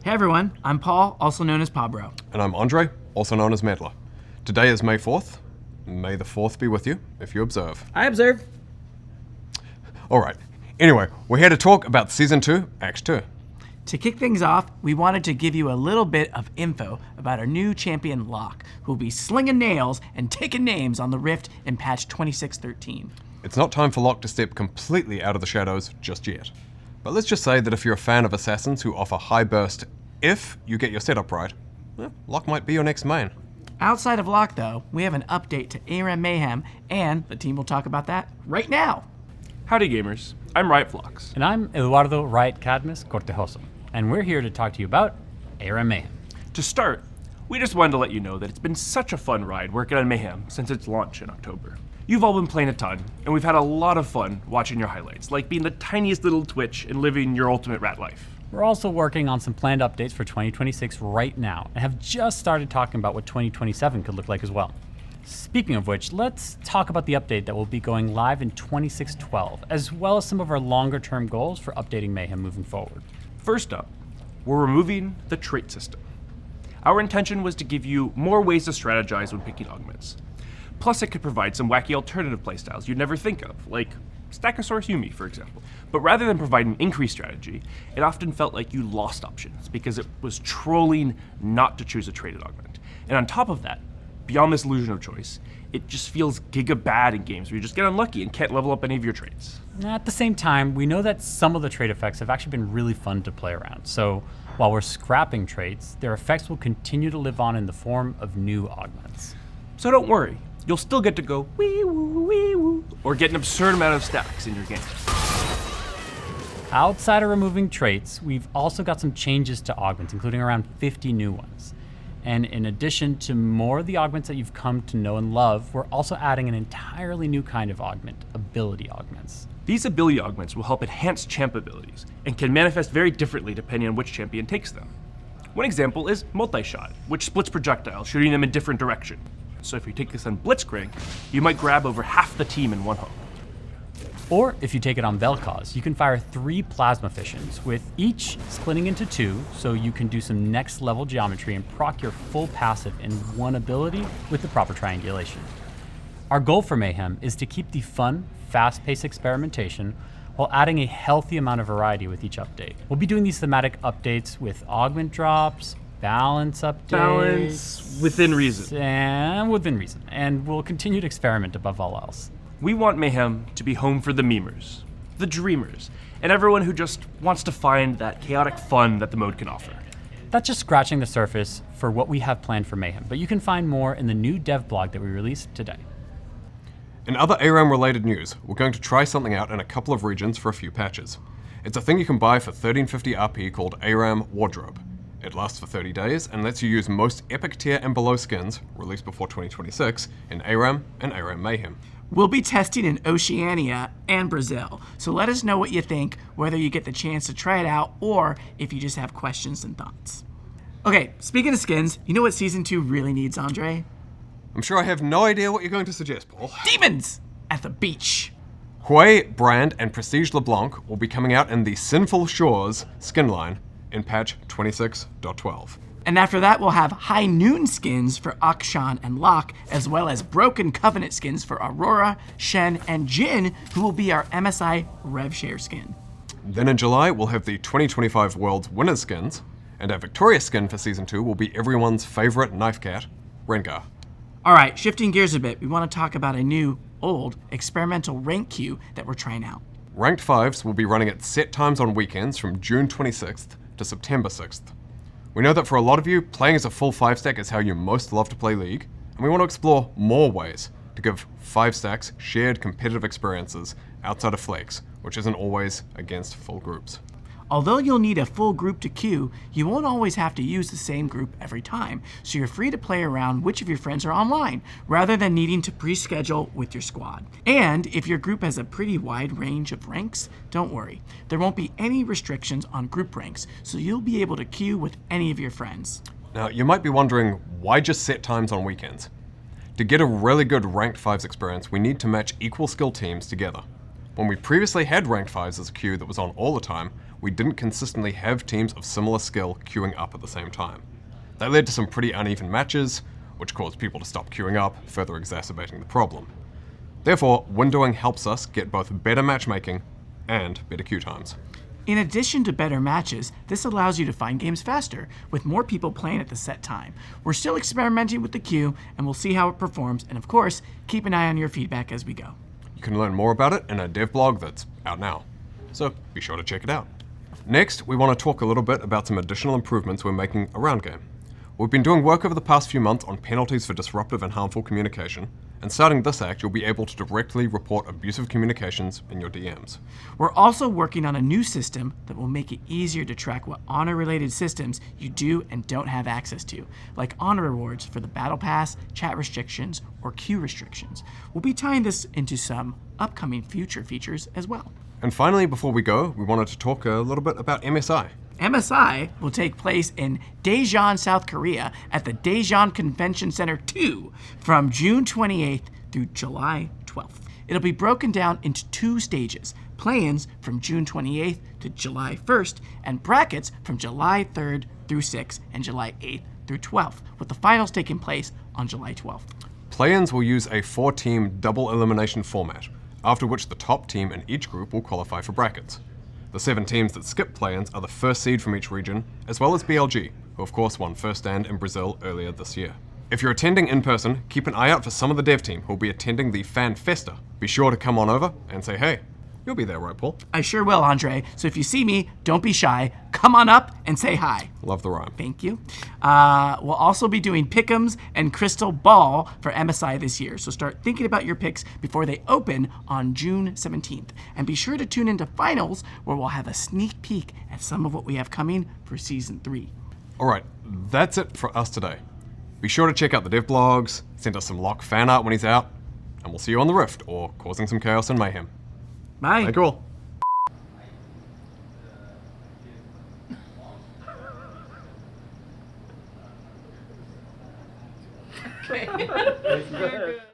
Hey everyone, I'm Paul, also known as Pabro. And I'm Andre, also known as Meddler. Today is May 4th. May the 4th be with you, if you observe. I observe. Alright, anyway, we're here to talk about Season 2, Act 2. To kick things off, we wanted to give you a little bit of info about our new champion Locke, who will be slinging nails and taking names on the Rift in patch 2613. It's not time for Locke to step completely out of the shadows just yet. But let's just say that if you're a fan of assassins who offer high burst if you get your setup right, Locke might be your next main. Outside of Locke though, we have an update to ARAM Mayhem, and the team will talk about that right now. Howdy gamers, I'm Riot Phlox. And I'm Eduardo Riot Cadmus Cortejoso, and we're here to talk to you about ARAM Mayhem. To start, we just wanted to let you know that it's been such a fun ride working on Mayhem since its launch in October. You've all been playing a ton, and we've had a lot of fun watching your highlights, like being the tiniest little Twitch and living your ultimate rat life. We're also working on some planned updates for 2026 right now, and have just started talking about what 2027 could look like as well. Speaking of which, let's talk about the update that will be going live in 2612, as well as some of our longer term goals for updating Mayhem moving forward. First up, we're removing the trait system. Our intention was to give you more ways to strategize when picking augments. Plus, it could provide some wacky alternative playstyles you'd never think of, like Stackosaurus Yumi, for example. But rather than providing increased strategy, it often felt like you lost options because it was trolling not to choose a traded augment. And on top of that, beyond this illusion of choice, it just feels giga bad in games where you just get unlucky and can't level up any of your traits. At the same time, we know that some of the trait effects have actually been really fun to play around. So while we're scrapping traits, their effects will continue to live on in the form of new augments. So don't worry. You'll still get to go wee woo, or get an absurd amount of stacks in your game. Outside of removing traits, we've also got some changes to augments, including around 50 new ones. And in addition to more of the augments that you've come to know and love, we're also adding an entirely new kind of augment, ability augments. These ability augments will help enhance champ abilities, and can manifest very differently depending on which champion takes them. One example is multi-shot, which splits projectiles, shooting them in different directions. So if you take this on Blitzcrank, you might grab over half the team in one hook. Or if you take it on Vel'Koz, you can fire 3 plasma fissions, with each splitting into 2, so you can do some next level geometry and proc your full passive in one ability with the proper triangulation. Our goal for Mayhem is to keep the fun, fast-paced experimentation while adding a healthy amount of variety with each update. We'll be doing these thematic updates with augment drops, balance updates. Balance within reason. And within reason. And we'll continue to experiment above all else. We want Mayhem to be home for the memers, the dreamers, and everyone who just wants to find that chaotic fun that the mode can offer. That's just scratching the surface for what we have planned for Mayhem, but you can find more in the new dev blog that we released today. In other ARAM related news, we're going to try something out in a couple of regions for a few patches. It's a thing you can buy for 1350 RP called ARAM Wardrobe. It lasts for 30 days and lets you use most epic tier and below skins, released before 2026, in ARAM and ARAM Mayhem. We'll be testing in Oceania and Brazil, so let us know what you think, whether you get the chance to try it out or if you just have questions and thoughts. Okay, speaking of skins, you know what Season 2 really needs, Andre? I'm sure I have no idea what you're going to suggest, Paul. Demons! At the beach. Hui, Brand, and Prestige LeBlanc will be coming out in the Sinful Shores skin line in patch 26.12. And after that, we'll have High Noon skins for Akshan and Locke, as well as Broken Covenant skins for Aurora, Shen, and Jin, who will be our MSI RevShare skin. Then in July, we'll have the 2025 World's Winners skins, and our Victoria skin for Season 2 will be everyone's favorite knife cat, Rengar. Alright, shifting gears a bit, we want to talk about a new, old, experimental rank queue that we're trying out. Ranked 5s will be running at set times on weekends from June 26th to September 6th. We know that for a lot of you, playing as a full 5-stack is how you most love to play League, and we want to explore more ways to give 5-stacks shared competitive experiences outside of Flex, which isn't always against full groups. Although you'll need a full group to queue, you won't always have to use the same group every time, so you're free to play around which of your friends are online, rather than needing to pre-schedule with your squad. And if your group has a pretty wide range of ranks, don't worry. There won't be any restrictions on group ranks, so you'll be able to queue with any of your friends. Now, you might be wondering, why just set times on weekends? To get a really good ranked 5s experience, we need to match equal skill teams together. When we previously had ranked 5s as a queue that was on all the time, we didn't consistently have teams of similar skill queuing up at the same time. That led to some pretty uneven matches, which caused people to stop queuing up, further exacerbating the problem. Therefore, windowing helps us get both better matchmaking and better queue times. In addition to better matches, this allows you to find games faster, with more people playing at the set time. We're still experimenting with the queue, and we'll see how it performs, and of course, keep an eye on your feedback as we go. You can learn more about it in a dev blog that's out now, so be sure to check it out. Next, we want to talk a little bit about some additional improvements we're making around game. We've been doing work over the past few months on penalties for disruptive and harmful communication, and starting this act, you'll be able to directly report abusive communications in your DMs. We're also working on a new system that will make it easier to track what honor-related systems you do and don't have access to, like honor rewards for the Battle Pass, chat restrictions, or queue restrictions. We'll be tying this into some upcoming future features as well. And finally, before we go, we wanted to talk a little bit about MSI. MSI will take place in Daejeon, South Korea at the Daejeon Convention Center 2 from June 28th through July 12th. It'll be broken down into 2 stages, play-ins from June 28th to July 1st, and brackets from July 3rd through 6th and July 8th through 12th, with the finals taking place on July 12th. Play-ins will use a 4-team double elimination format, after which the top team in each group will qualify for brackets. The 7 teams that skip play-ins are the first seed from each region, as well as BLG, who of course won first stand in Brazil earlier this year. If you're attending in person, keep an eye out for some of the dev team who'll be attending the Fan Festa. Be sure to come on over and say hey. You'll be there, right, Paul? I sure will, Andre. So if you see me, don't be shy. Come on up and say hi. Love the rhyme. Thank you. We'll also be doing pick'ems and crystal ball for MSI this year. So start thinking about your picks before they open on June 17th. And be sure to tune into finals, where we'll have a sneak peek at some of what we have coming for season 3. Alright, that's it for us today. Be sure to check out the dev blogs, send us some Locke fan art when he's out, and we'll see you on the Rift, or causing some chaos and mayhem. Bye. Thank you all. Okay.